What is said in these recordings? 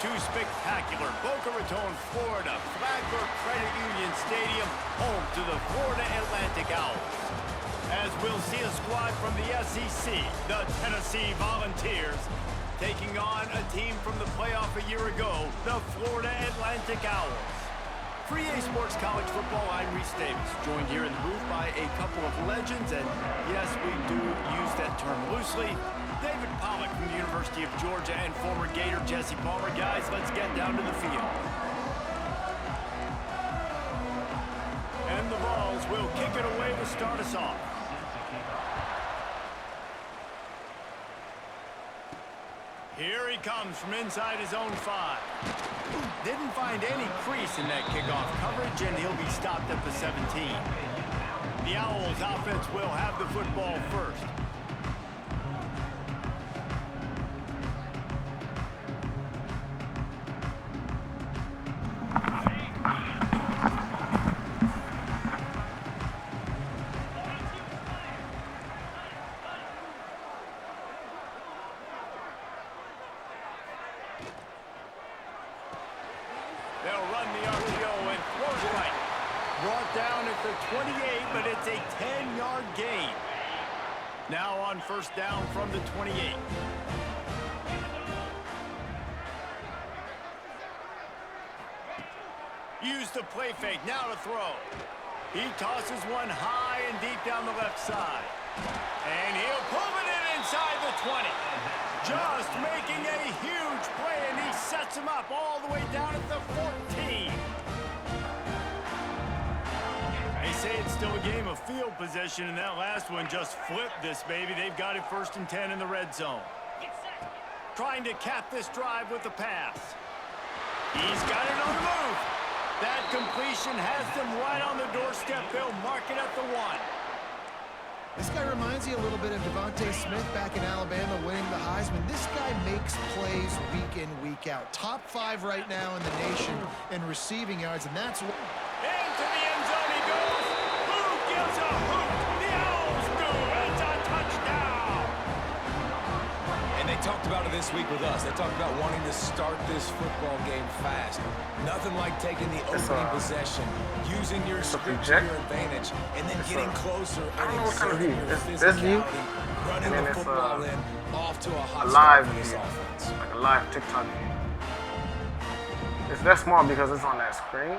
to spectacular Boca Raton, Florida, Flagler Credit Union Stadium, home to the Florida Atlantic Owls. As we'll see a squad from the SEC, the Tennessee Volunteers, taking on a team from the playoff a year ago, the Florida Atlantic Owls. For EA Sports College Football, I'm Reese Davis, joined here in the booth by a couple of legends, and yes, we do use that term loosely. David Pollack from the University of Georgia and former Gator Jesse Palmer. Guys, let's get down to the field. And the Vols will kick it away to start us off. Here he comes from inside his own 5. Didn't find any crease in that kickoff coverage, and he'll be stopped at the 17. The Owls offense will have the football first. They'll run the RPO and throw it right. Brought down at the 28, but it's a 10-yard gain. Now on first down from the 28. Use the play fake, now to throw. He tosses one high and deep down the left side. And he'll pull it in inside the 20. Just making a huge play, and he sets him up all the way down at the 14. They say it's still a game of field possession, and that last one just flipped this baby. They've got it 1st and 10 in the red zone. Trying to cap this drive with the pass. He's got it on the move. That completion has them right on the doorstep. They'll mark it at the 1. This guy reminds you a little bit of Devontae Smith back in Alabama winning the Heisman. This guy makes plays week in, week out. Top 5 right now in the nation in receiving yards, and that's what... Into the end zone he goes. Who gives a hoot? The Owls do. It's a touchdown. And they talked about it this week with us. They talked about wanting to start this football game fast. Nothing like taking the opening possession, using your script to your advantage, and then getting closer and exerting your physicality, running the football in off to a hot start for this offense. Like a live TikTok view. It's that small because it's on that screen.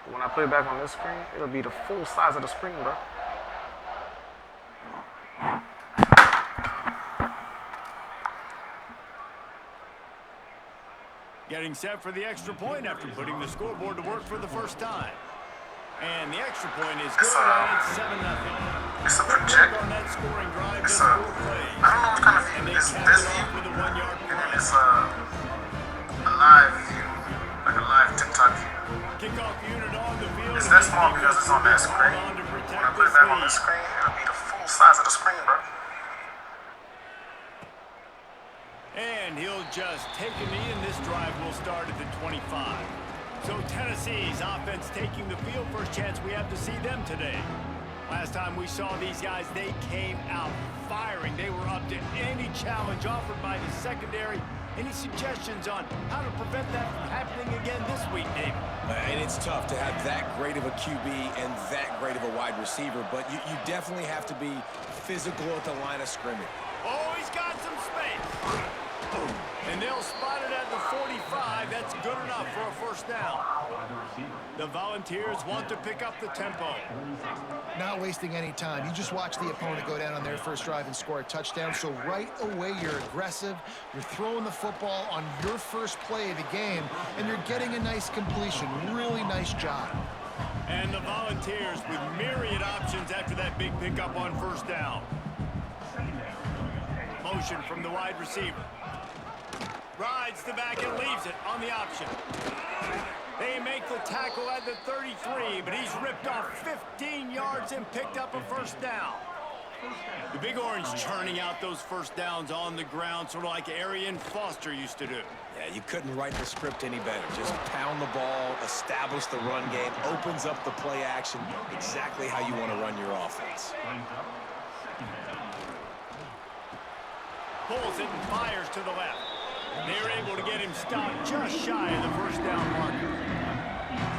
When I put it back on this screen, it'll be the full size of the screen, bro. Getting set for the extra point after putting the scoreboard to work for the first time. And the extra point is good, and it's 7-0. It's a project. On that scoring drive, it's just a, 4 plays. I don't know what kind of view. It's this view, with a 1-yard and then it's a live view, like a live TikTok view. Kickoff unit on the field. It's that small because it's on that screen. When I put it back on the screen, it'll be the full size of the screen, bro. And he'll just take a knee, and this drive will start at the 25. So Tennessee's offense taking the field. First chance we have to see them today. Last time we saw these guys, they came out firing. They were up to any challenge offered by the secondary. Any suggestions on how to prevent that from happening again this week, David? And it's tough to have that great of a QB and that great of a wide receiver, but you definitely have to be physical at the line of scrimmage. Oh, he's got some space. And they'll spot it at the 45. That's good enough for a first down. The Volunteers want to pick up the tempo. Not wasting any time. You just watch the opponent go down on their first drive and score a touchdown. So right away, you're aggressive. You're throwing the football on your first play of the game, and you're getting a nice completion. Really nice job. And the Volunteers with myriad options after that big pickup on first down. Motion from the wide receiver. Rides the back and leaves it on the option. They make the tackle at the 33, but he's ripped off 15 yards and picked up a first down. The Big Orange churning out those first downs on the ground, sort of like Arian Foster used to do. Yeah, you couldn't write the script any better. Just pound the ball, establish the run game, opens up the play action, exactly how you want to run your offense. Pulls it and fires to the left. They're able to get him stopped just shy of the first down marker.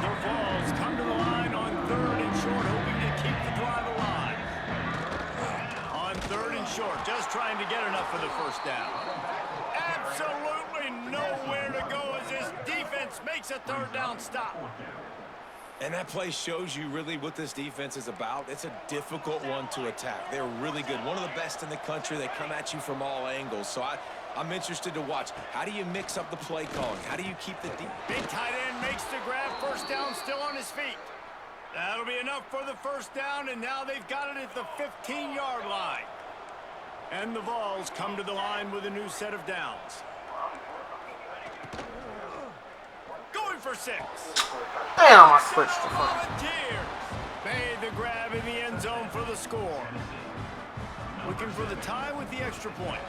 The Vols come to the line on 3rd and short, hoping to keep the drive alive. On 3rd and short, just trying to get enough for the first down. Absolutely nowhere to go as this defense makes a 3rd down stop. And that play shows you really what this defense is about. It's a difficult one to attack. They're really good. One of the best in the country. They come at you from all angles. So I'm interested to watch. How do you mix up the play calling? How do you keep the big tight end makes the grab. First down, still on his feet. That'll be enough for the first down, and now they've got it at the 15-yard line. And the Vols come to the line with a new set of downs. Going for 6. Damn, I switched the fuck. Volunteers made the grab in the end zone for the score. Looking for the tie with the extra point.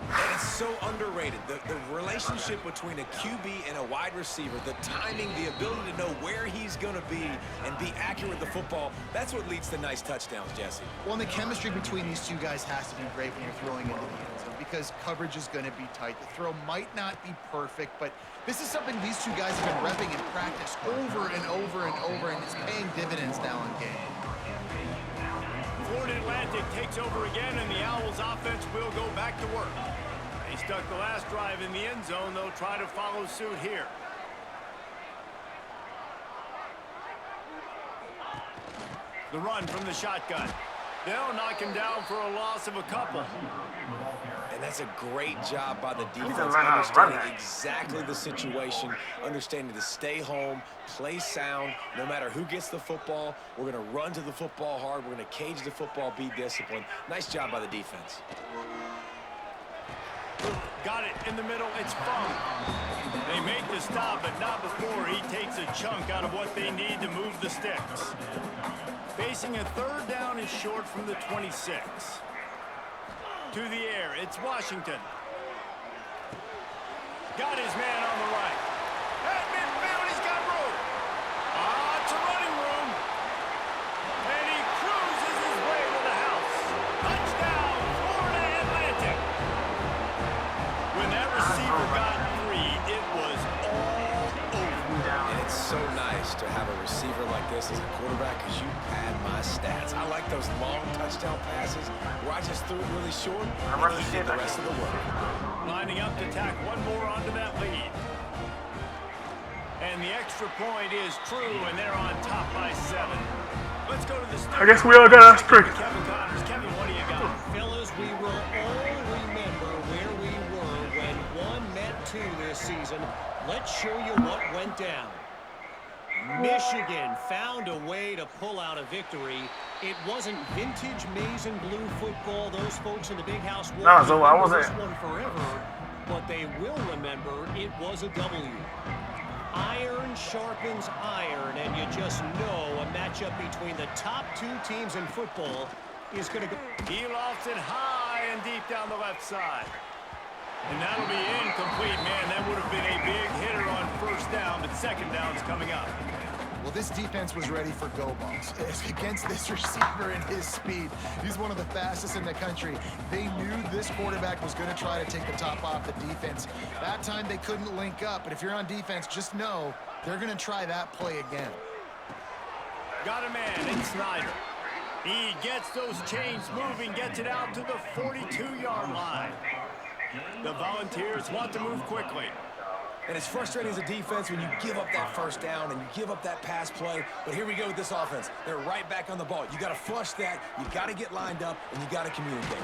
And it's so underrated. The relationship between a QB and a wide receiver, the timing, the ability to know where he's going to be and be accurate with the football, that's what leads to nice touchdowns, Jesse. Well, and the chemistry between these two guys has to be great when you're throwing into the end zone because coverage is going to be tight. The throw might not be perfect, but this is something these two guys have been repping in practice over and over and over, and it's paying dividends now in game. Florida Atlantic takes over again, and the Owls offense will go back to work. They stuck the last drive in the end zone. They'll try to follow suit here. The run from the shotgun. They'll knock him down for a loss of a couple. And that's a great job by the defense, learn how to run understanding that. exactly the situation, understanding to stay home, play sound. No matter who gets the football, we're going to run to the football hard. We're going to cage the football, be disciplined. Nice job by the defense. Got it in the middle. It's Fung. They make the stop, but not before he takes a chunk out of what they need to move the sticks. Facing a 3rd down and short from the 26. To the air, it's Washington. Got his man on the right. At midfield, he's got room. It's a running room. And he cruises his way to the house. Touchdown, Florida Atlantic. When that receiver got free, it was all over. And it's so nice to have a receiver like this as a quarterback because you pad my stats. I like those long touchdown passes where I just threw it really short and he did the rest of the work. Lining up to tack one more onto that lead. And the extra point is true, and they're on top by 7. Let's go to the start. I guess we all got our streak. Kevin Connors. Kevin, what do you got? Fellas, we will all remember where we were when 1 met 2 this season. Let's show you what went down. Michigan found a way to pull out a victory. It wasn't vintage maize and blue football. Those folks in the big house will so I remember wasn't. this one forever, but they will remember it was a W. Iron sharpens iron, and you just know a matchup between the top 2 teams in football is going to go. He lofts it high and deep down the left side. And that'll be incomplete, man. That would have been a big hitter on first down, but second down's coming up. Well, this defense was ready for go balls. Against this receiver and his speed, he's one of the fastest in the country. They knew this quarterback was going to try to take the top off the defense. That time they couldn't link up, but if you're on defense, just know they're going to try that play again. Got a man in Snyder. He gets those chains moving, gets it out to the 42-yard line. The Volunteers want to move quickly. And it's frustrating as a defense when you give up that first down and you give up that pass play. But here we go with this offense. They're right back on the ball. You got to flush that. You got to get lined up, and you got to communicate.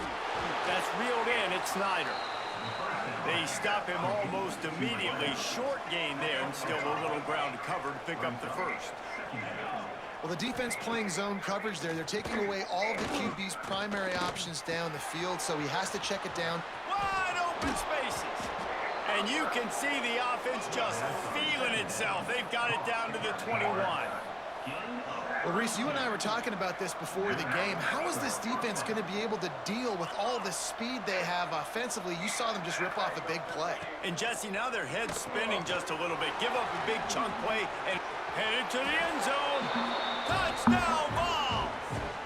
That's reeled in. It's Snyder. They stop him almost immediately. Short gain there, and still a little ground to cover to pick up the first. Well, the defense playing zone coverage there. They're taking away all of the QB's primary options down the field, so he has to check it down. Wide open spaces. And you can see the offense just feeling itself. They've got it down to the 21. Well, Reese, you and I were talking about this before the game. How is this defense going to be able to deal with all the speed they have offensively? You saw them just rip off a big play. And, Jesse, now their head's spinning just a little bit. Give up a big chunk play and headed to the end zone. Touchdown, ball!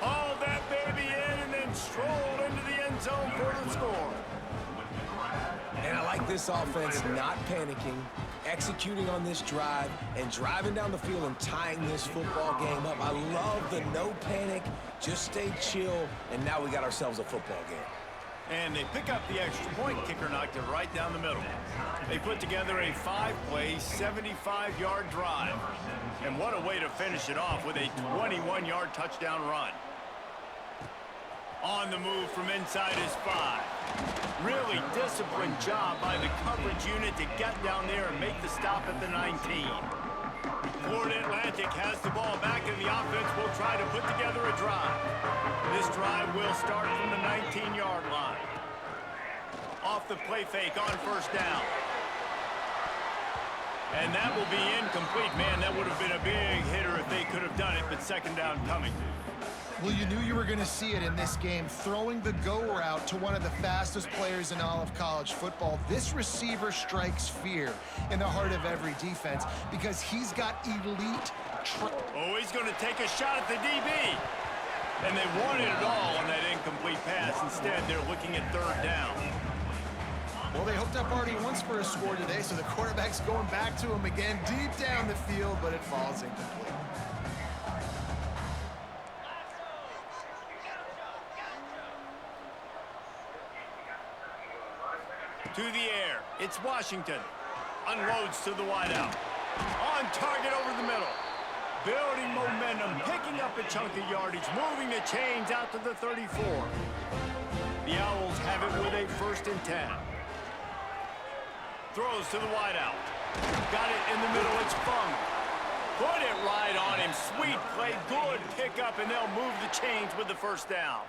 Hauled that baby in and then strolled into the end zone for the score. And I like like this offense not panicking, executing on this drive, and driving down the field and tying this football game up. I love the no panic, just stay chill, and now we got ourselves a football game. And they pick up the extra point. Kicker knocked it right down the middle. They put together a 5-play, 75-yard drive. And what a way to finish it off with a 21-yard touchdown run. On the move from inside his 5. Really disciplined job by the coverage unit to get down there and make the stop at the 19. Florida Atlantic has the ball back, and the offense will try to put together a drive. This drive will start from the 19-yard line. Off the play fake on first down. And that will be incomplete. Man, that would have been a big hitter if they could have done it, but second down coming. Well, you knew you were going to see it in this game, throwing the go route to one of the fastest players in all of college football. This receiver strikes fear in the heart of every defense because he's got elite. Oh, he's going to take a shot at the DB. And they wanted it all on that incomplete pass. Instead, they're looking at third down. Well, they hooked up already once for a score today, so the quarterback's going back to him again deep down the field, but it falls incomplete. To the air, it's Washington. Unloads to the wideout. On target over the middle. Building momentum, picking up a chunk of yardage, moving the chains out to the 34. The Owls have it with a 1st and 10. Throws to the wideout. Got it in the middle, it's Fung. Put it right on him, sweet play, good pickup, and they'll move the chains with the 1st down.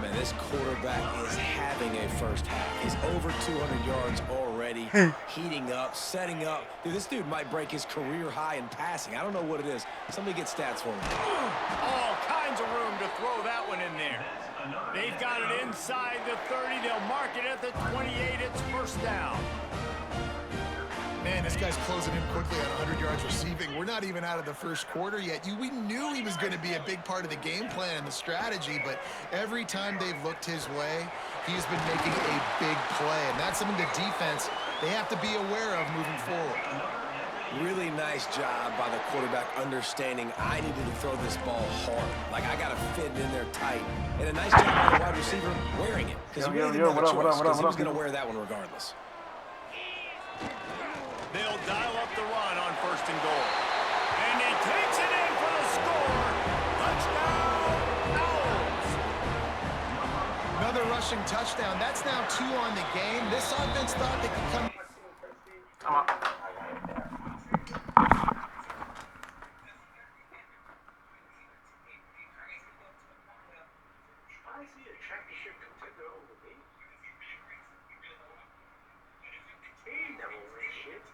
Man, this quarterback is having a first half. He's over 200 yards already, heating up, setting up. Dude, this dude might break his career high in passing. I don't know what it is. Somebody get stats for him. All kinds of room to throw that one in there. They've got it inside the 30. They'll mark it at the 28. It's 1st down. Man, this guy's closing in quickly on 100 yards receiving. We're not even out of the first quarter yet. We knew he was going to be a big part of the game plan and the strategy, but every time they've looked his way, he's been making a big play, and that's something the defense, they have to be aware of moving forward. Really nice job by the quarterback understanding I needed to throw this ball hard. Like, I got to fit it in there tight. And a nice job by the wide receiver wearing it, because he really didn't have a choice, because he was going to wear that one regardless. They'll dial up the run on 1st and goal. And he takes it in for the score. Touchdown, Owls. Another rushing touchdown. That's now 2 on the game. This offense thought they could come. Come on. I see a championship contender over me. He never wins shit.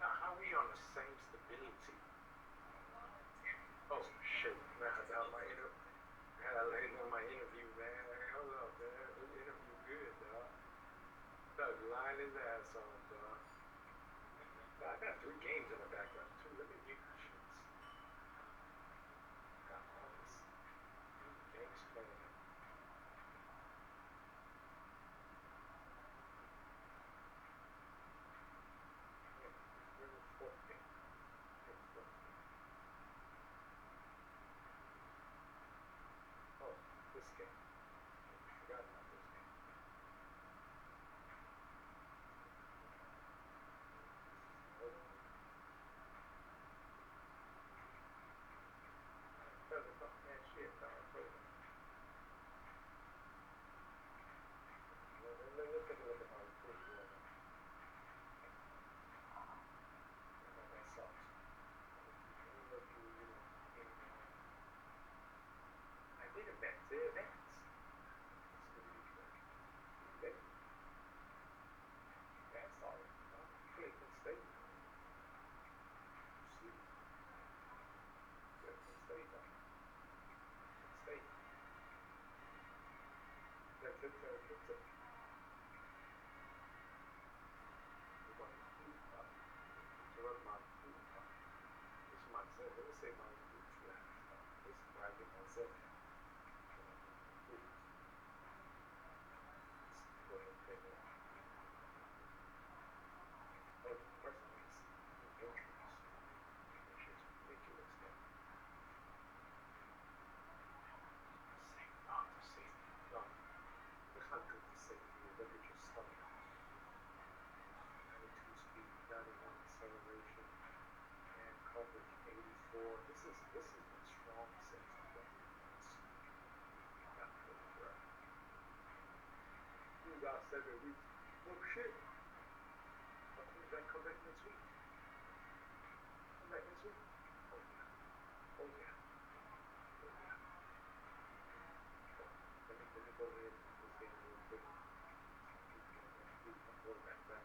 Now, how we on the same stability? Oh shit! Man, that was my interview. Man, I laid on my interview, man. Hold up, man. This interview good, dog. Doug lying his ass on, dog. I got 3 games in the background too. Let me get my shits. Got all this games playing. Oh, this game. I forgot about this game. Man, shit, dog. Let's take a look at my recruiting. That sucks. I did it back to advance. That's all. Cleveland State. Cleveland State. State. That's it. 4. This is my strong sense of what not really, bro. You got 7 weeks. Oh shit. Come back next week. Come back next week. Oh yeah. Oh yeah. Oh yeah. Let me go ahead and do this game real quick. Keep my quarterback back.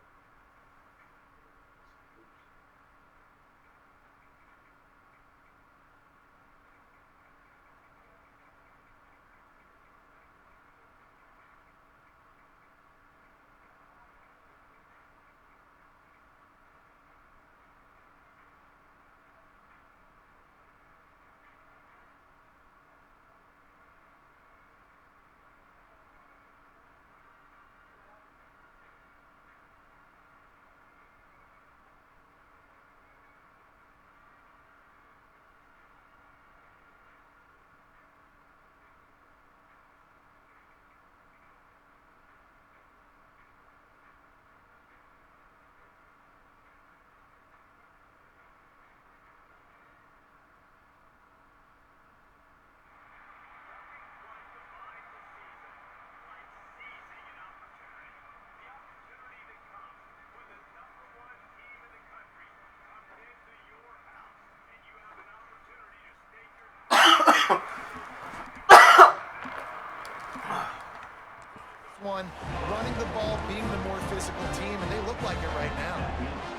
One, running the ball, being the more physical team, and they look like it right now.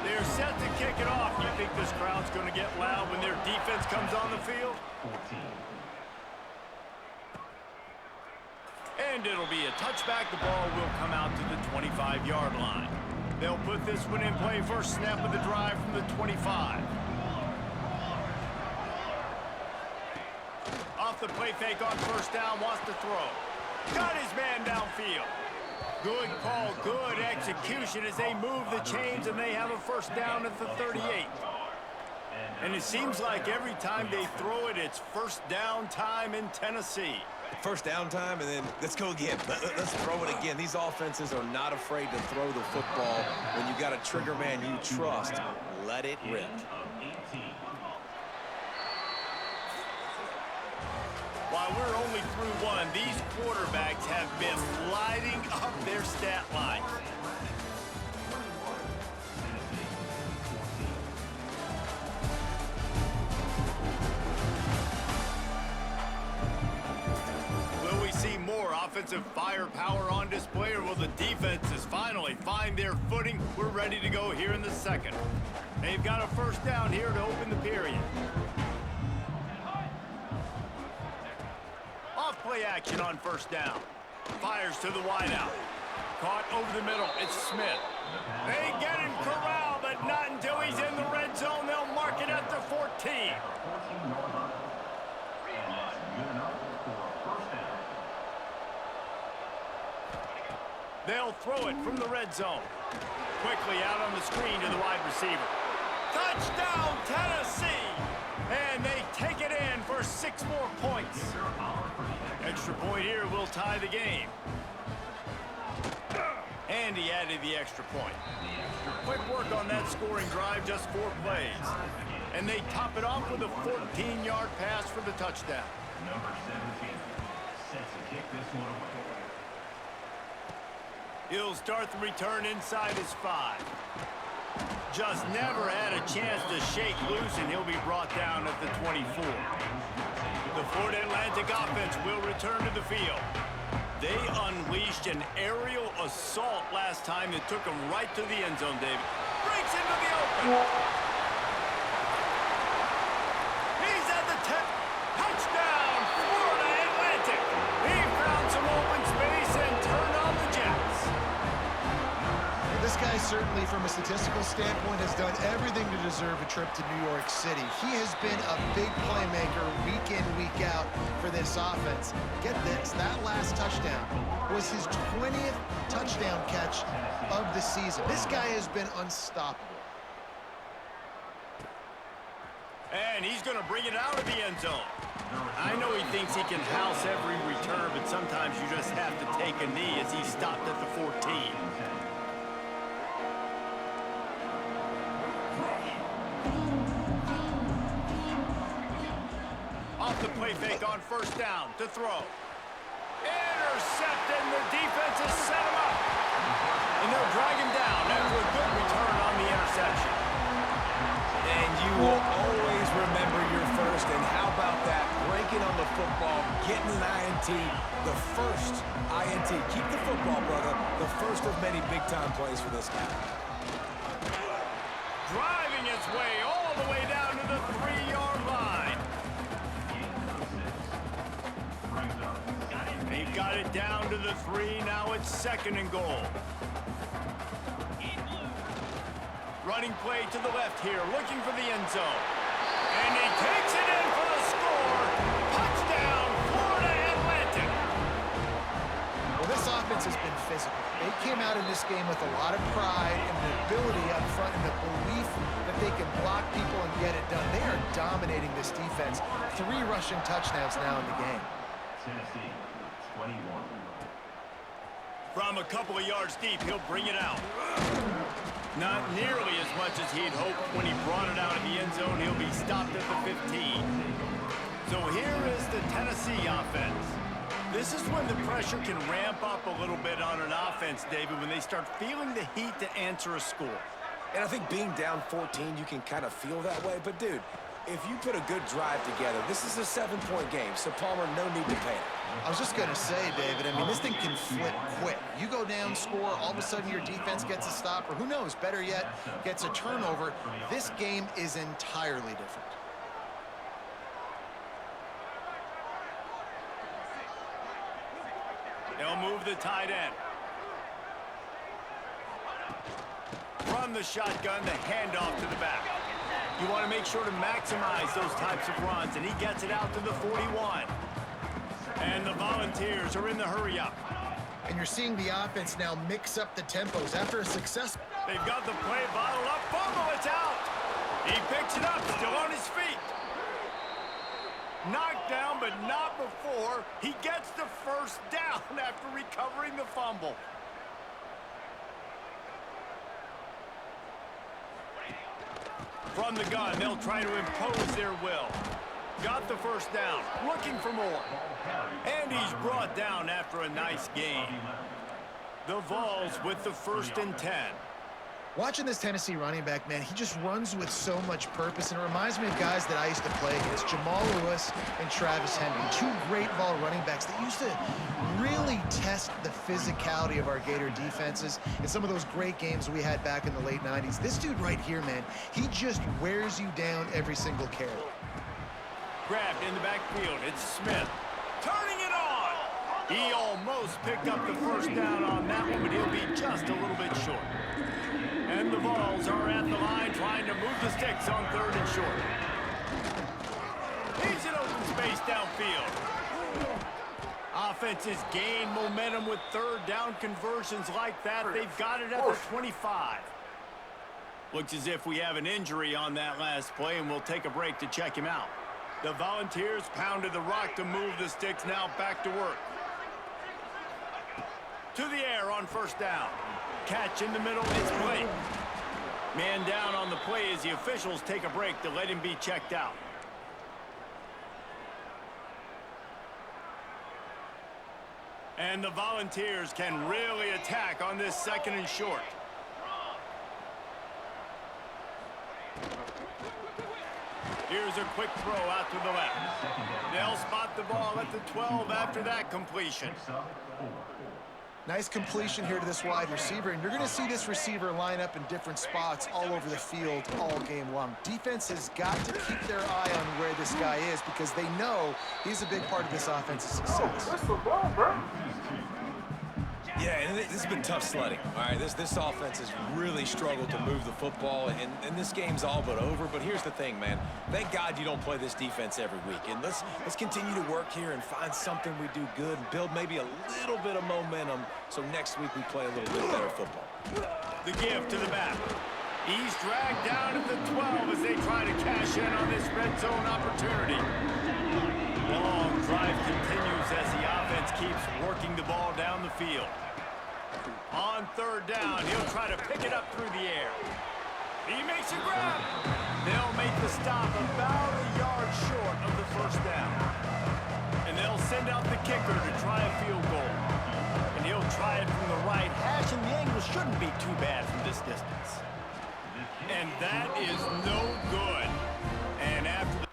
They're set to kick it off. You think this crowd's going to get loud when their defense comes on the field? And it'll be a touchback. The ball will come out to the 25-yard line. They'll put this one in play. First snap of the drive from the 25. Off the play fake on first down, wants to throw. Got his man downfield. Good call, good execution as they move the chains and they have a first down at the 38. And it seems like every time they throw it, it's first down time in Tennessee. First down time, and then let's go again. Let's throw it again. These offenses are not afraid to throw the football. When you got a trigger man you trust, let it rip. While we're only through one, these quarterbacks have been lighting up their stat line. Will we see more offensive firepower on display, or will the defenses finally find their footing? We're ready to go here in the second. They've got a first down here to open the period. Play action on first down. Fires to the wideout. Caught over the middle. It's Smith. They get him corralled, but not until he's in the red zone. They'll mark it at the 14. They'll throw it from the red zone. Quickly out on the screen to the wide receiver. Touchdown, Tennessee! And they take it in for 6 more points. Extra point here will tie the game. And he added the extra point. Quick work on that scoring drive, just 4 plays. And they top it off with a 14-yard pass for the touchdown. Number 17 set to kick this one away. He'll start the return inside his 5. Just never had a chance to shake loose, and he'll be brought down at the 24. The Florida Atlantic offense will return to the field. They unleashed an aerial assault last time that took them right to the end zone, David. Breaks into the open. He's at the 10. Touchdown, Florida Atlantic. He found some open space and turned on the Jets. This guy certainly, from a statistical standpoint, has done everything to deserve a trip to New York City. He has been a big playmaker week in, week out for this offense. Get this, that last touchdown was his 20th touchdown catch of the season. This guy has been unstoppable. And he's going to bring it out of the end zone. I know he thinks he can house every return, but sometimes you just have to take a knee as he stopped at the 14. Off the play fake on first down to throw. Intercepted, and the defense has set him up. And they'll drag him down after a good return on the interception. And you will always remember your first. And how about that? Breaking on the football, getting an INT, the first INT. Keep the football, brother. The first of many big-time plays for this guy. Driving its way all the way down to the 3-yard line. They've got it down to the 3. Now it's 2nd and goal. Running play to the left here, looking for the end zone. And he takes it in for the score. Touchdown, Florida Atlantic. Well, this offense has been physical. They came out in this game with a lot of pride and the ability up front and the belief that they can block people and get it done. They are dominating this defense. 3 rushing touchdowns now in the game. Tennessee, 21. From a couple of yards deep, he'll bring it out. Not nearly as much as he'd hoped when he brought it out of the end zone. He'll be stopped at the 15. So here is the Tennessee offense. This is when the pressure can ramp up a little bit on an offense, David, when they start feeling the heat to answer a score. And I think being down 14, you can kind of feel that way. But, dude, if you put a good drive together, this is a 7-point game. So, Palmer, no need to panic. I was just going to say, David, I mean, this thing can flip quick. You go down, score, all of a sudden your defense gets a stop, or who knows, better yet, gets a turnover. This game is entirely different. They'll move the tight end. From the shotgun, the handoff to the back. You want to make sure to maximize those types of runs, and he gets it out to the 41. And the Volunteers are in the hurry-up. And you're seeing the offense now mix up the tempos after a success. They've got the play bottled up. Fumble, it's out. He picks it up, still on his feet. Knocked down, but not before. He gets the first down after recovering the fumble. From the gun, they'll try to impose their will. Got the first down, looking for more. And he's brought down after a nice gain. The Vols with the 1st and 10. Watching this Tennessee running back, man, he just runs with so much purpose, and it reminds me of guys that I used to play against, Jamal Lewis and Travis Henry, 2 great Vol running backs that used to really test the physicality of our Gator defenses in some of those great games we had back in the late 90s. This dude right here, man, he just wears you down every single carry. Grabbed in the backfield, it's Smith. Turning it on! He almost picked up the first down on that one, but he'll be just a little bit short. And the Vols are at the line trying to move the sticks on 3rd and short. He's in open space downfield. Offenses gain momentum with 3rd down conversions like that. They've got it at the 25. Looks as if we have an injury on that last play, and we'll take a break to check him out. The Volunteers pounded the rock to move the sticks, now back to work. To the air on first down. Catch in the middle, it's Blake. Man down on the play as the officials take a break to let him be checked out. And the Volunteers can really attack on this 2nd and short. Here's a quick throw out to the left. They'll spot the ball at the 12 after that completion. Nice completion here to this wide receiver, and you're going to see this receiver line up in different spots all over the field all game long. Defense has got to keep their eye on where this guy is because they know he's a big part of this offense's success. That's the ball, bro. Yeah, and this has been tough sledding. All right, this offense has really struggled to move the football, and this game's all but over. But here's the thing, man. Thank God you don't play this defense every week. And let's continue to work here and find something we do good and build maybe a little bit of momentum so next week we play a little bit better football. The give to the back. He's dragged down at the 12 as they try to cash in on this red zone opportunity. Long drive continues as the offense keeps working the ball down the field. On 3rd down, he'll try to pick it up through the air. He makes a grab. They'll make the stop about a yard short of the first down. kicker to try a field goal. And he'll try it from the right hash, and the angle shouldn't be too bad from this distance. And that is no good. And after the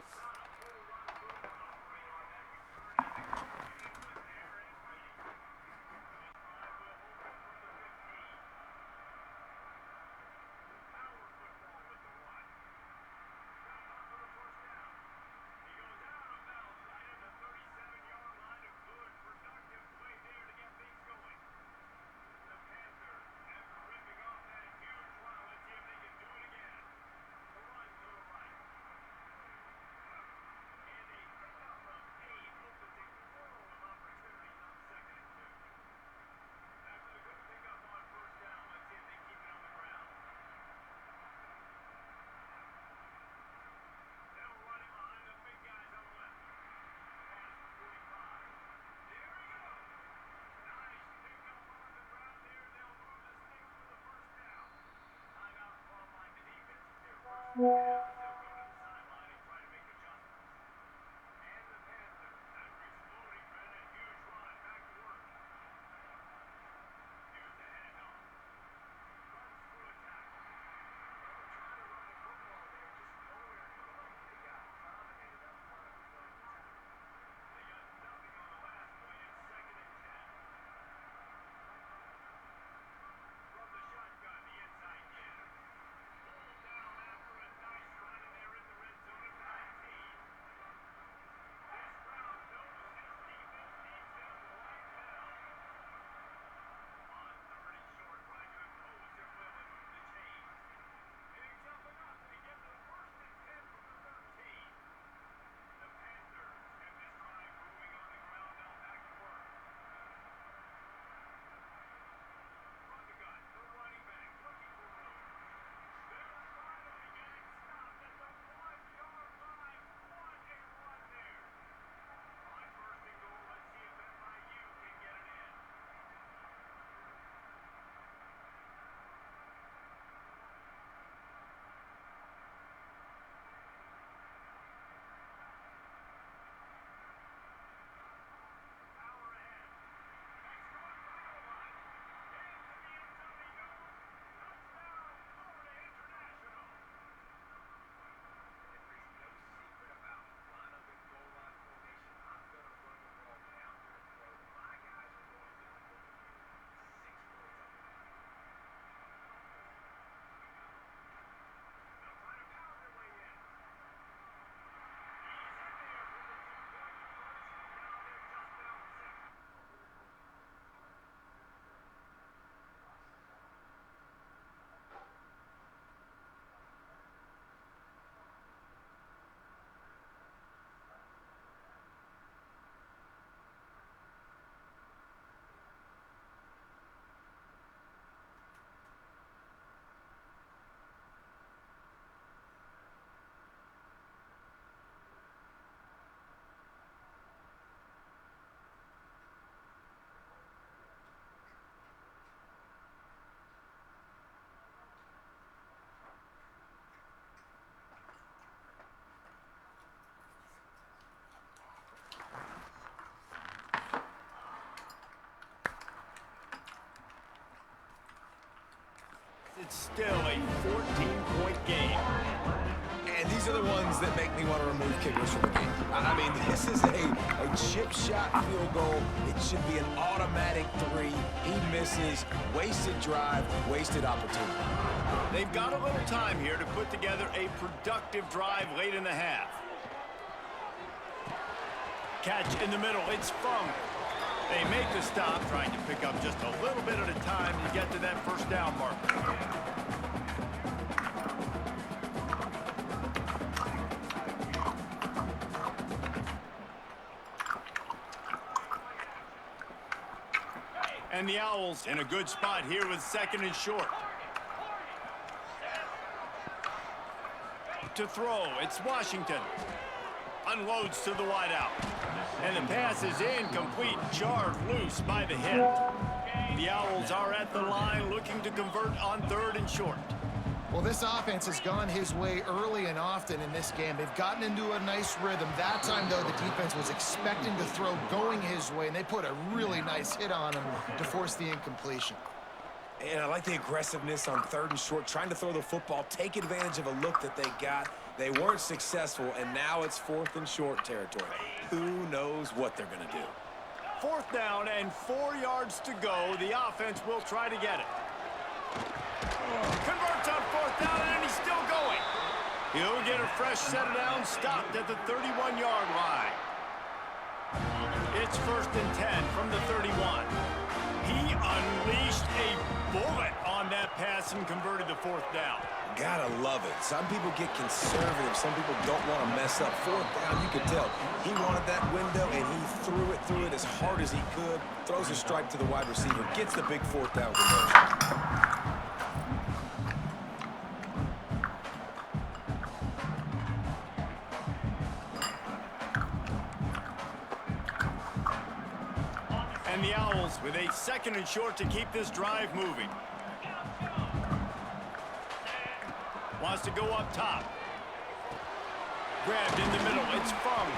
it's still a 14-point game. And these are the ones that make me want to remove kickers from the game. I mean, this is a chip shot field goal. It should be an automatic 3. He misses. Wasted drive, wasted opportunity. They've got a little time here to put together a productive drive late in the half. Catch in the middle. It's Fung. They make the stop, trying to pick up just a little bit at a time to get to that first down marker. And the Owls in a good spot here with 2nd and short. To throw, it's Washington. Unloads to the wideout. And the pass is incomplete, jarred loose by the hit. The Owls are at the line looking to convert on 3rd and short. Well, this offense has gone his way early and often in this game. They've gotten into a nice rhythm. That time, though, the defense was expecting to throw going his way, and they put a really nice hit on him to force the incompletion. And I like the aggressiveness on 3rd and short, trying to throw the football, take advantage of a look that they got. They weren't successful, and now it's 4th and short territory. Who knows what they're going to do? 4th down and 4 yards to go. The offense will try to get it. Converts on 4th down, and he's still going. He'll get a fresh set of downs, stopped at the 31-yard line. It's 1st and 10 from the 31. He unleashed a bullet on that pass and converted the 4th down. Gotta love it. Some people get conservative. Some people don't want to mess up. 4th down, you could tell. He wanted that window, and he threw it as hard as he could. Throws a strike to the wide receiver. Gets the big 4th down conversion. And the Owls with a 2nd and short to keep this drive moving. Wants to go up top. Grabbed in the middle. It's Fung.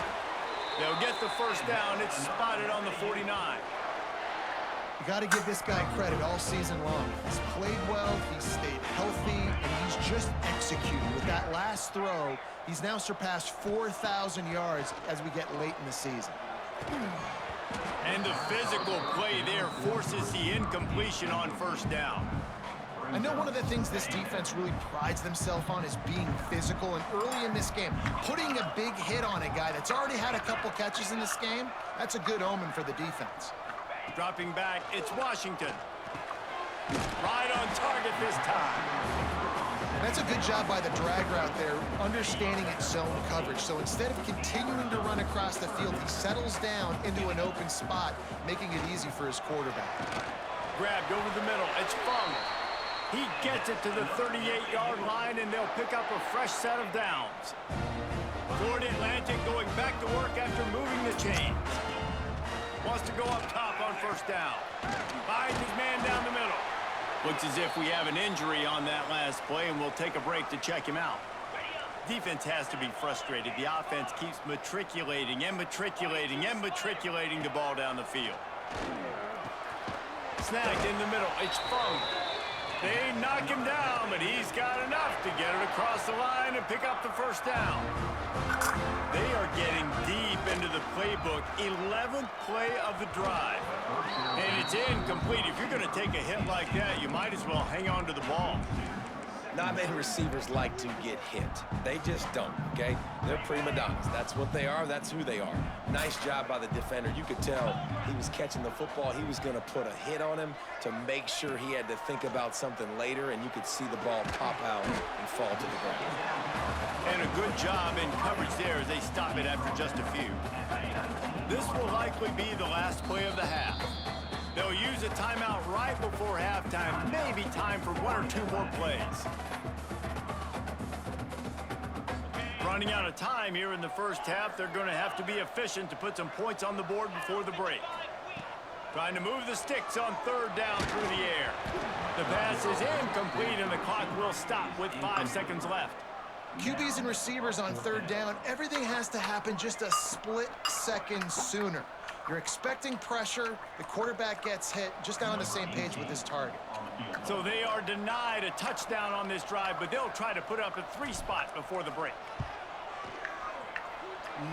They'll get the 1st down. It's spotted on the 49. You got to give this guy credit all season long. He's played well, he's stayed healthy, and he's just executed. With that last throw, he's now surpassed 4,000 yards as we get late in the season. And the physical play there forces the incompletion on 1st down. I know one of the things this defense really prides themselves on is being physical, and early in this game, putting a big hit on a guy that's already had a couple catches in this game, that's a good omen for the defense. Dropping back, it's Washington. Right on target this time. That's a good job by the drag route there, understanding its zone coverage. So instead of continuing to run across the field, he settles down into an open spot, making it easy for his quarterback. Grabbed over the middle, it's Fung. He gets it to the 38-yard line, and they'll pick up a fresh set of downs. Florida Atlantic going back to work after moving the chains. Wants to go up top on 1st down. Finds his man down the middle. Looks as if we have an injury on that last play, and we'll take a break to check him out. Defense has to be frustrated. The offense keeps matriculating and matriculating and matriculating the ball down the field. Snagged in the middle. It's Fung. They knock him down, but he's got enough to get it across the line and pick up the 1st down. They are getting deep into the playbook. 11th play of the drive. And it's incomplete. If you're going to take a hit like that, you might as well hang on to the ball. Not many receivers like to get hit. They just don't, okay? They're prima donnas. That's what they are. That's who they are. Nice job by the defender. You could tell he was catching the football. He was going to put a hit on him to make sure he had to think about something later, and you could see the ball pop out and fall to the ground. And a good job in coverage there as they stop it after just a few. This will likely be the last play of the half. They'll use a timeout right before halftime. Maybe time for 1 or 2 more plays. Running out of time here in the 1st half. They're going to have to be efficient to put some points on the board before the break. Trying to move the sticks on 3rd down through the air. The pass is incomplete, and the clock will stop with 5 seconds left. QBs and receivers on 3rd down, everything has to happen just a split second sooner. You're expecting pressure, the quarterback gets hit, just not on the same page with his target. So they are denied a touchdown on this drive, but they'll try to put up a 3 spot before the break.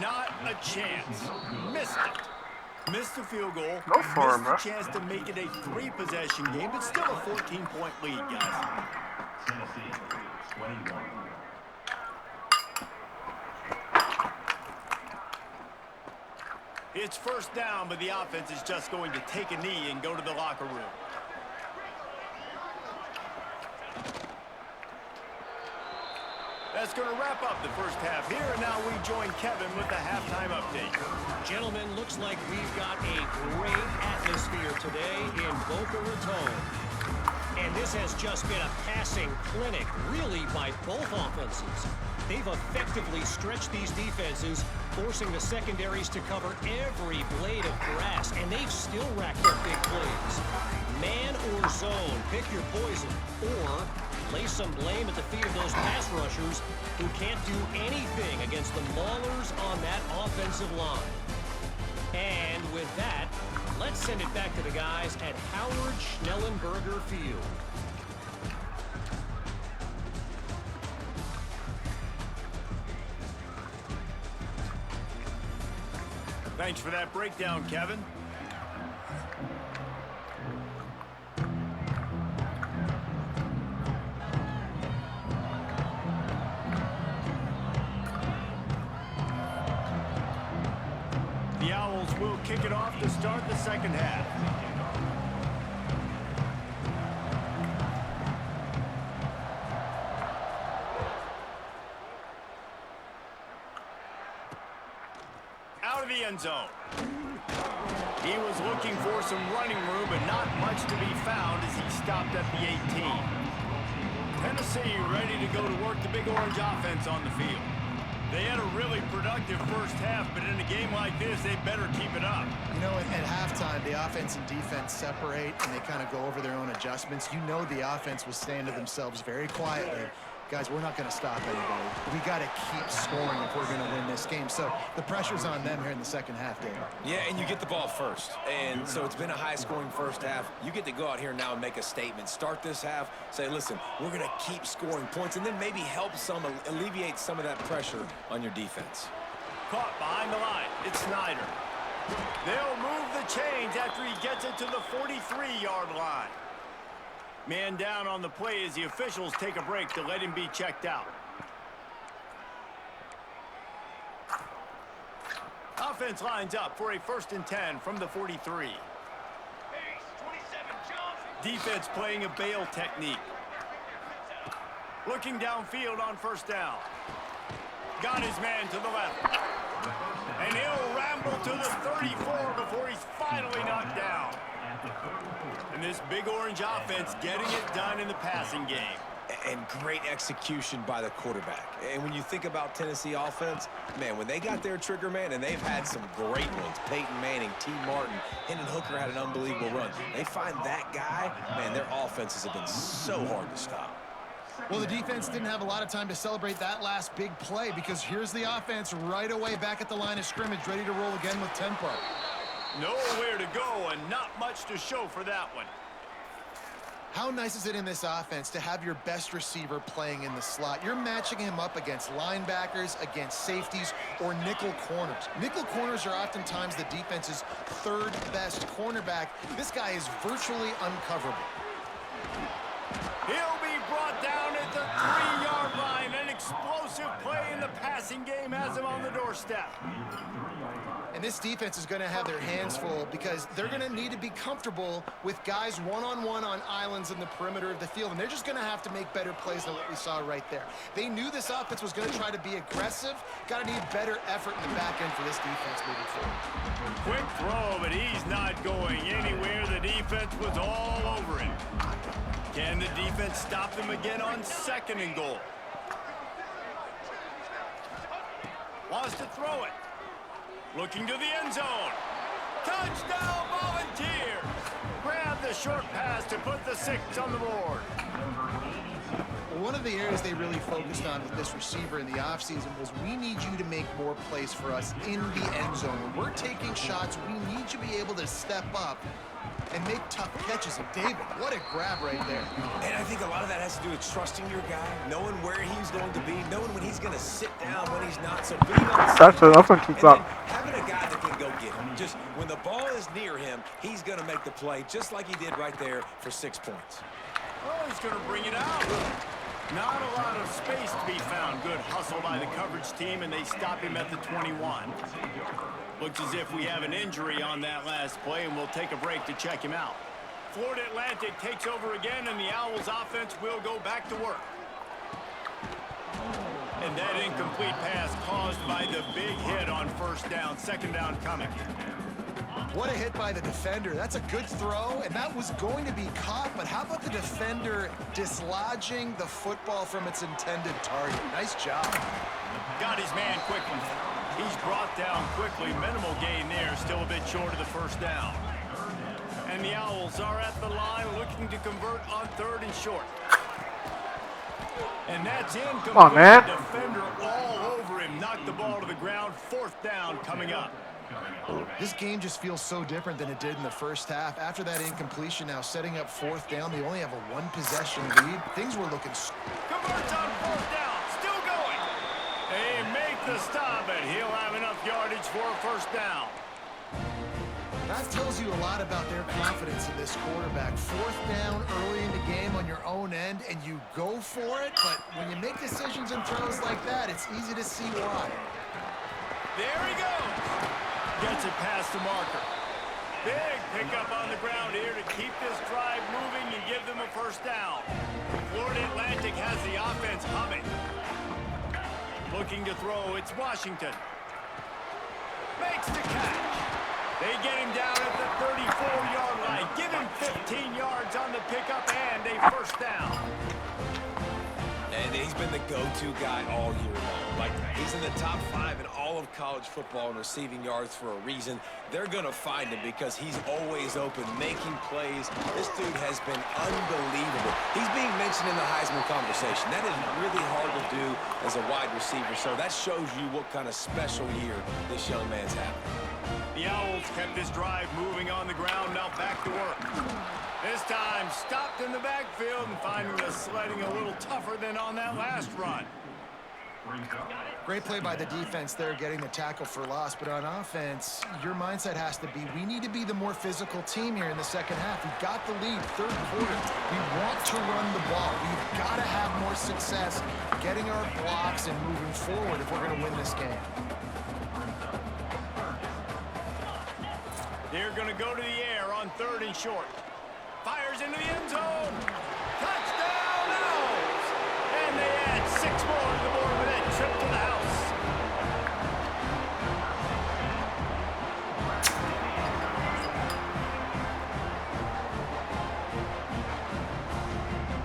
Not a chance. Missed it. Missed the field goal. Go for it, bro. Missed the chance to make it a 3-possession game, but still a 14-point lead, guys. Tennessee, 21. It's 1st down, but the offense is just going to take a knee and go to the locker room. That's going to wrap up the 1st half here, and now we join Kevin with the halftime update. Gentlemen, looks like we've got a great atmosphere today in Boca Raton. And this has just been a passing clinic, really, by both offenses. They've effectively stretched these defenses, forcing the secondaries to cover every blade of grass, and they've still racked up big plays. Man or zone, pick your poison, or Place some blame at the feet of those pass rushers who can't do anything against the maulers on that offensive line. And with that, let's send it back to the guys at Howard Schnellenberger Field. Thanks for that breakdown, Kevin. The Owls will kick it off to start the second half. Out of the end zone. He was looking for some running room, but not much to be found as he stopped at the 18. Tennessee ready to go to work the Big Orange offense on the field. They had a really productive first half, but in a game like this, they better keep it up. You know, at halftime, the offense and defense separate, and they kind of go over their own adjustments. You know the offense was saying to themselves very quietly, guys, we're not going to stop anybody. We got to keep scoring if we're going to win this game. So the pressure's on them here in the second half, David. Yeah, and you get the ball first. And so it's been a high-scoring first half. You get to go out here now and make a statement. Start this half, say, listen, we're going to keep scoring points, and then maybe help alleviate some of that pressure on your defense. Caught behind the line. It's Snyder. They'll move the chains after he gets it to the 43-yard line. Man down on the play as the officials take a break to let him be checked out. Offense lines up for a 1st and 10 from the 43. Defense playing a bail technique. Looking downfield on 1st down. Got his man to the left. And he'll ramble to the 34 before he's finally knocked down. And this Big Orange offense getting it done in the passing game. And great execution by the quarterback. And when you think about Tennessee offense, man, when they got their trigger man, and they've had some great ones, Peyton Manning, T. Martin, Hendon Hooker had an unbelievable run. They find that guy, man, their offenses have been so hard to stop. Well, the defense didn't have a lot of time to celebrate that last big play because here's the offense right away back at the line of scrimmage, ready to roll again with tempo. Nowhere to go and not much to show for that one. How nice is it in this offense to have your best receiver playing in the slot? You're matching him up against linebackers, against safeties, or nickel corners. Nickel corners are oftentimes the defense's 3rd best cornerback. This guy is virtually uncoverable. He'll be brought down at the 3-yard line. An explosive play in the passing game has him on the doorstep. And this defense is going to have their hands full because they're going to need to be comfortable with guys one-on-one on islands in the perimeter of the field. And they're just going to have to make better plays than what we saw right there. They knew this offense was going to try to be aggressive. Got to need better effort in the back end for this defense moving forward. Quick throw, but he's not going anywhere. The defense was all over him. Can the defense stop them again on 2nd and goal? Wants to throw it. Looking to the end zone. Touchdown, Volunteers! Grab the short pass to put the 6 on the board. One of the areas they really focused on with this receiver in the offseason was we need you to make more plays for us in the end zone. When we're taking shots, we need you to be able to step up and make tough catches. And David, what a grab right there. And I think a lot of that has to do with trusting your guy, knowing where he's going to be, knowing when he's going to sit down, when he's not. So being on the That's what keeps up. Having a guy that can go get him. Just when the ball is near him, he's going to make the play just like he did right there for 6 points. Oh, he's going to bring it out. Not a lot of space to be found. Good hustle by the coverage team, and they stop him at the 21. Looks as if we have an injury on that last play, and we'll take a break to check him out. Florida Atlantic takes over again, and the Owls offense will go back to work. And that incomplete pass caused by the big hit on 1st down. 2nd down coming. What a hit by the defender. That's a good throw, and that was going to be caught, but how about the defender dislodging the football from its intended target? Nice job. Got his man quickly. He's brought down quickly. Minimal gain there, still a bit short of the 1st down. And the Owls are at the line looking to convert on 3rd and short. And that's incomplete. on, man. Defender all over him. Knocked the ball to the ground. 4th down coming up. This game just feels so different than it did in the first half. After that incompletion, now setting up 4th down, they only have a 1-possession lead. Things were looking... Converts on 4th down. Still going. They make the stop, and he'll have enough yardage for a 1st down. That tells you a lot about their confidence in this quarterback. 4th down early in the game on your own end, and you go for it, but when you make decisions and throws like that, it's easy to see why. There he goes. Gets it past the marker. Big pickup on the ground here to keep this drive moving and give them a 1st down. Florida Atlantic has the offense humming. Looking to throw, it's Washington. Makes the catch. They get him down at the 34-yard line. Give him 15 yards on the pickup and a 1st down. And he's been the go-to guy all year long. Like, he's in the top 5 in all of college football in receiving yards for a reason. They're going to find him because he's always open, making plays. This dude has been unbelievable. He's being mentioned in the Heisman conversation. That is really hard to do as a wide receiver, so that shows you what kind of special year this young man's having. The Owls kept this drive moving on the ground, now back to work. This time, stopped in the backfield and finding the sledding a little tougher than on that last run. Great play by the defense there, getting the tackle for loss. But on offense, your mindset has to be, we need to be the more physical team here in the second half. We've got the lead, 3rd quarter. We want to run the ball. We've got to have more success getting our blocks and moving forward if we're going to win this game. They're going to go to the air on 3rd and short. Fires into the end zone. Touchdown, Owls! And they add 6 more to the board with that trip to the house.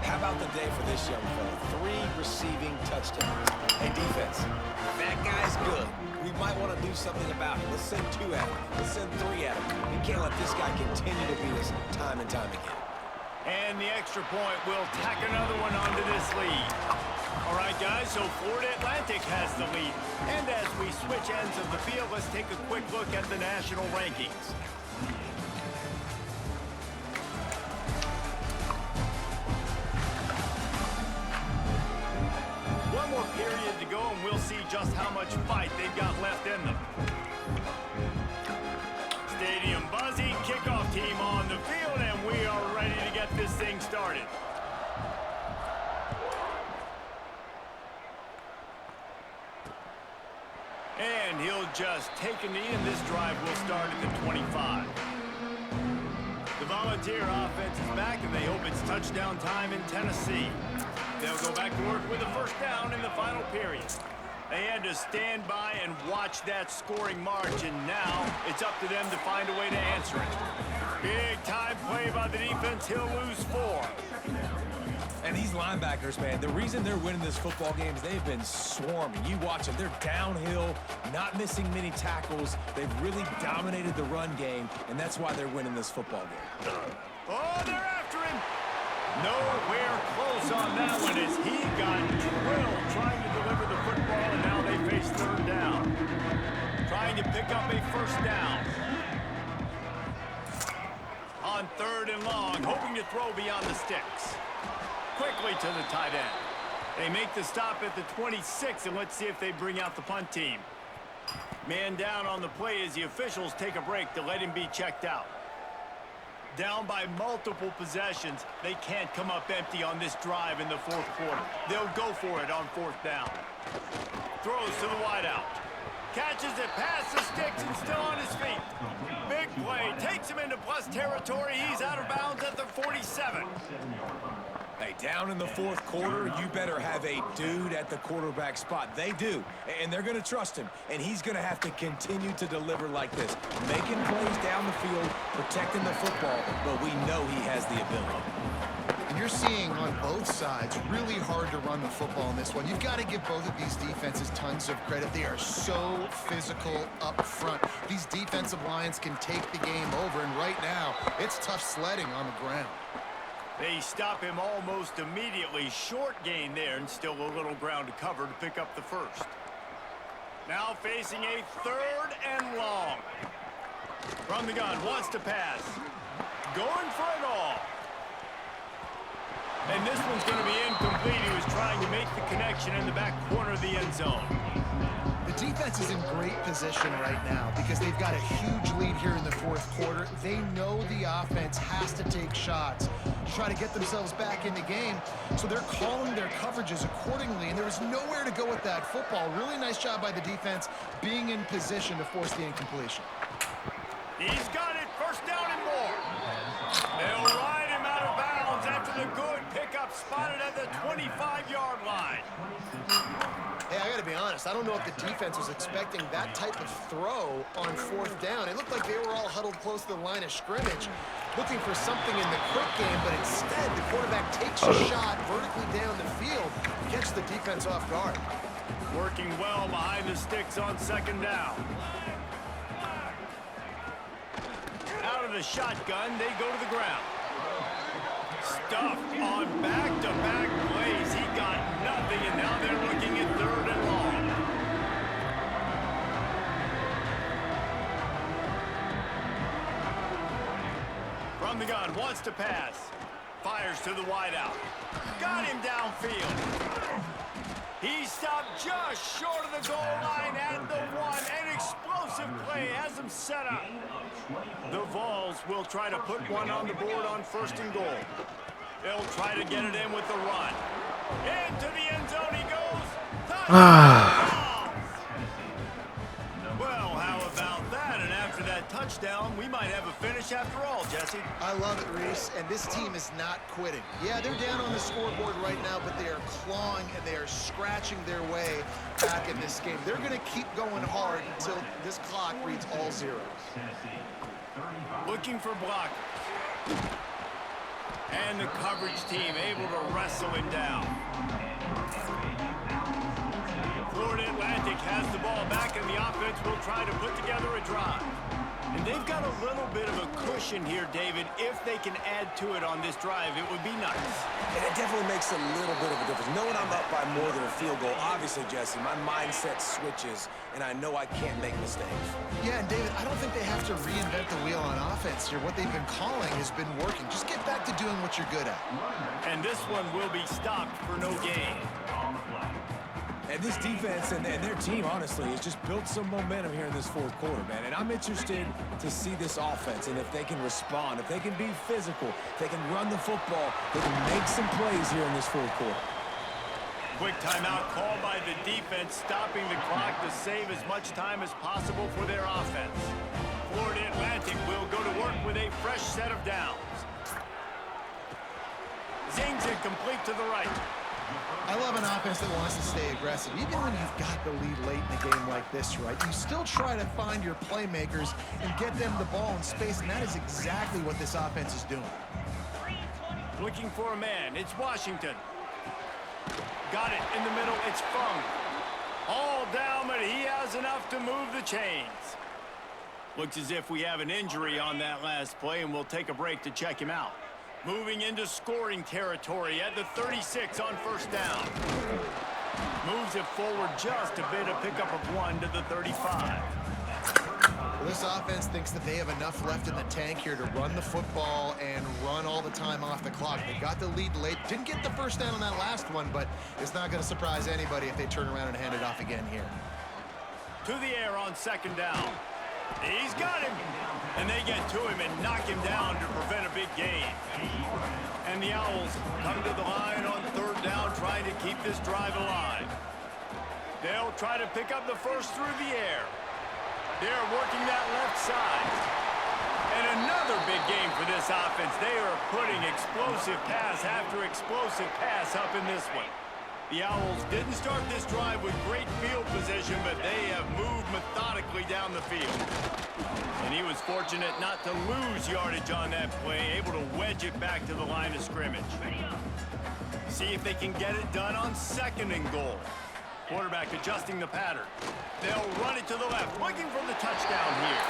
How about the day for this young fella? 3 receiving touchdowns. Hey, defense, that guy's good. We might want to do something about it. Let's send 2 at him. Let's send 3 at him. We can't let this guy continue to beat us time and time again. And the extra point will tack another one onto this lead. All right, guys, so Florida Atlantic has the lead. And as we switch ends of the field, let's take a quick look at the national rankings. One more period to go, and we'll see just how much fight they've got left in them. Stadium buzzing, kickoff team on the field, and we are ready to get this thing started. And he'll just take a knee, and this drive will start at the 25. The Volunteer offense is back, and they hope it's touchdown time in Tennessee. They'll go back to work with a 1st down in the final period. They had to stand by and watch that scoring march, and now it's up to them to find a way to answer it. Big time play by the defense. He'll lose 4. And these linebackers, man, the reason they're winning this football game is they've been swarming. You watch them. They're downhill, not missing many tackles. They've really dominated the run game, and that's why they're winning this football game. Oh, they're after him. Nowhere close on that one as he got drilled trying to deliver the football, and now they face 3rd down. Trying to pick up a 1st down. On 3rd and long, hoping to throw beyond the sticks. Quickly to the tight end. They make the stop at the 26, and let's see if they bring out the punt team. Man down on the play as the officials take a break to let him be checked out. Down by multiple possessions, they can't come up empty on this drive in the 4th quarter. They'll go for it on 4th down. Throws to the wideout. Catches it past the sticks and still on his feet. Big play, takes him into plus territory. He's out of bounds at the 47. Hey, down in the 4th quarter, you better have a dude at the quarterback spot. They do, and they're going to trust him, and he's going to have to continue to deliver like this, making plays down the field, protecting the football, but we know he has the ability. And you're seeing on both sides really hard to run the football in this one. You've got to give both of these defenses tons of credit. They are so physical up front. These defensive lines can take the game over, and right now, it's tough sledding on the ground. They stop him almost immediately. Short gain there, and still a little ground to cover to pick up the first. Now facing a 3rd and long. From the gun, wants to pass. Going for it all. And this one's going to be incomplete. He was trying to make the connection in the back corner of the end zone. The defense is in great position right now because they've got a huge lead here in the 4th quarter. They know the offense has to take shots to try to get themselves back in the game, so they're calling their coverages accordingly, and there was nowhere to go with that football. Really nice job by the defense being in position to force the incompletion. He's got it, 1st down and more. They'll ride him out of bounds after the good pickup spotted at the 25-yard line. Hey, I got to be honest. I don't know if the defense was expecting that type of throw on 4th down. It looked like they were all huddled close to the line of scrimmage, looking for something in the quick game, but instead the quarterback takes a shot vertically down the field, gets the defense off guard. Working well behind the sticks on 2nd down. Out of the shotgun, they go to the ground. Stuffed on back-to-back plays. He got nothing, and now they're looking at 3rd and long. From the gun, wants to pass. Fires to the wideout. Got him downfield. He stopped just short of the goal line at the 1. An explosive play has him set up. The Vols will try to put one on the board on 1st and goal. They'll try to get it in with the run. Into the end zone he goes. Touchdown! Well, how about that? And after that touchdown, we might have a finish after all, Jesse. I love it, Reese, and this team is not quitting. Yeah, they're down on the scoreboard right now, but they are clawing and they are scratching their way back in this game. They're going to keep going hard until this clock reads all zeros. Looking for blockers. And the coverage team able to wrestle him down. Florida Atlantic has the ball back, and the offense will try to put together a drive. And they've got a little bit of a cushion here, David. If they can add to it on this drive, it would be nice. And it definitely makes a little bit of a difference. Knowing I'm up by more than a field goal, obviously, Jesse, my mindset switches, and I know I can't make mistakes. Yeah, and David, I don't think they have to reinvent the wheel on offense here. What they've been calling has been working. Just get back to doing what you're good at. And this one will be stopped for no gain. And this defense and their team, honestly, has just built some momentum here in this 4th quarter, man. And I'm interested to see this offense and if they can respond, if they can be physical, if they can run the football, they can make some plays here in this 4th quarter. Quick timeout called by the defense, stopping the clock to save as much time as possible for their offense. Florida Atlantic will go to work with a fresh set of downs. Zings it complete to the right. I love an offense that wants to stay aggressive. Even when you've got the lead late in a game like this, right, you still try to find your playmakers and get them the ball in space, and that is exactly what this offense is doing. Looking for a man. It's Washington. Got it in the middle. It's Fung. All down, but he has enough to move the chains. Looks as if we have an injury on that last play, and we'll take a break to check him out. Moving into scoring territory at the 36 on 1st down. Moves it forward just a bit, a pickup of 1 to the 35. Well, this offense thinks that they have enough left in the tank here to run the football and run all the time off the clock. They got the lead late. Didn't get the 1st down on that last one, but it's not going to surprise anybody if they turn around and hand it off again here. To the air on 2nd down. He's got him. And they get to him and knock him down to prevent a big gain. And the Owls come to the line on 3rd down, trying to keep this drive alive. They'll try to pick up the first through the air. They're working that left side. And another big game for this offense. They are putting explosive pass after explosive pass up in this one. The Owls didn't start this drive with great field position, but they have moved methodically down the field. And he was fortunate not to lose yardage on that play, able to wedge it back to the line of scrimmage. See if they can get it done on 2nd and goal. Quarterback adjusting the pattern. They'll run it to the left, looking for the touchdown here.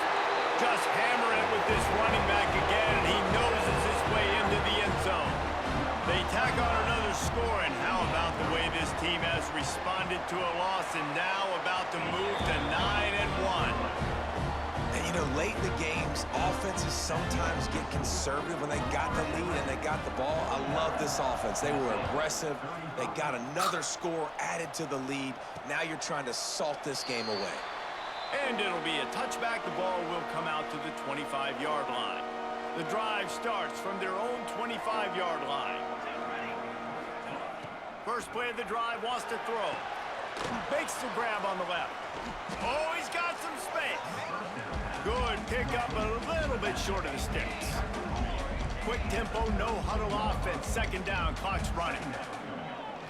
Just hammer it with this running back again, and he noses his way into the end zone. They tack on another score, and how about the way this team has responded to a loss and now about to move to 9-1. And, you know, late in the games, offenses sometimes get conservative when they got the lead and they got the ball. I love this offense. They were aggressive. They got another score added to the lead. Now you're trying to salt this game away. And it'll be a touchback. The ball will come out to the 25-yard line. The drive starts from their own 25-yard line. First play of the drive, wants to throw. Makes the grab on the left. Oh, he's got some space. Good pickup, a little bit short of the sticks. Quick tempo, no huddle offense. Second down, clock's running.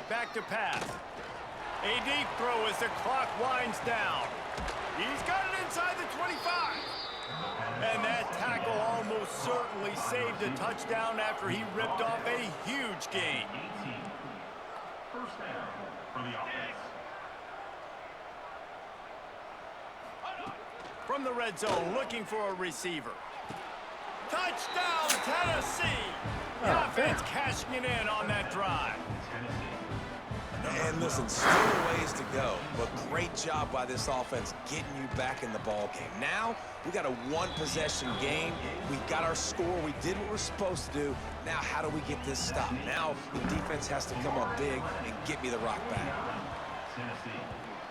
Back to pass. A deep throw as the clock winds down. He's got it inside the 25. And that tackle almost certainly saved a touchdown after he ripped off a huge gain. First down for the offense. From the red zone, looking for a receiver. Touchdown, Tennessee! The offense cashing it in on that drive. And listen, still ways to go, but great job by this offense getting you back in the ball game. Now, we got a one-possession game. We got our score. We did what we're supposed to do. Now, how do we get this stopped? Now, the defense has to come up big and get me the rock back. Tennessee,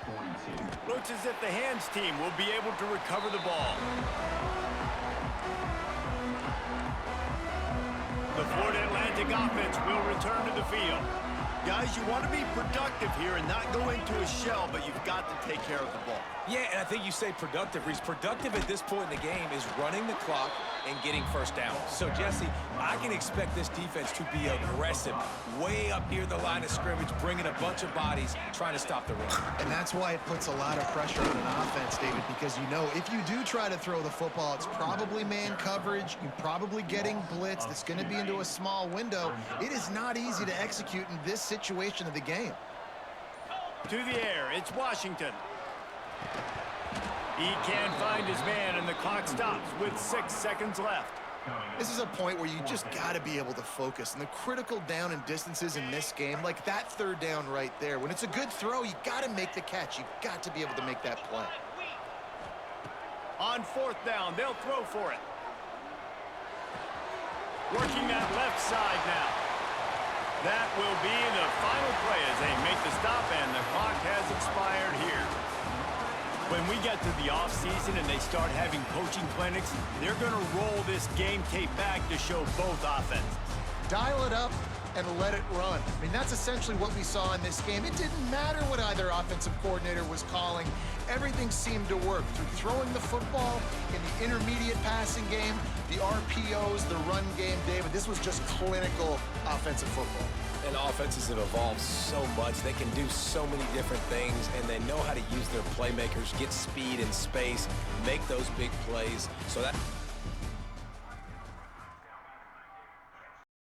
42. Looks as if the hands team will be able to recover the ball. The Florida Atlantic offense will return to the field. Guys, you want to be productive here and not go into a shell, but you've got to take care of the ball. Yeah, and I think you say productive. Reese, productive at this point in the game is running the clock and getting first down. So, Jesse, I can expect this defense to be aggressive, way up near the line of scrimmage, bringing a bunch of bodies, trying to stop the run. And that's why it puts a lot of pressure on an offense, David, because you know if you do try to throw the football, it's probably man coverage. You're probably getting blitzed. It's going to be into a small window. It is not easy to execute in this situation of the game. To the air, it's Washington. He can't find his man, and the clock stops with 6 seconds left. This is a point where you just got to be able to focus. And the critical down and distances in this game, like that third down right there, when it's a good throw, you got to make the catch. You've got to be able to make that play. On fourth down, they'll throw for it. Working that left side now. That will be the final play as they make the stop, and the clock has expired here. When we get to the offseason and they start having coaching clinics, they're going to roll this game tape back to show both offenses. Dial it up and let it run. I mean, that's essentially what we saw in this game. It didn't matter what either offensive coordinator was calling. Everything seemed to work through throwing the football in the intermediate passing game, the RPOs, the run game, David. This was just clinical offensive football. And offenses have evolved so much. They can do so many different things, and they know how to use their playmakers, get speed and space, make those big plays. So that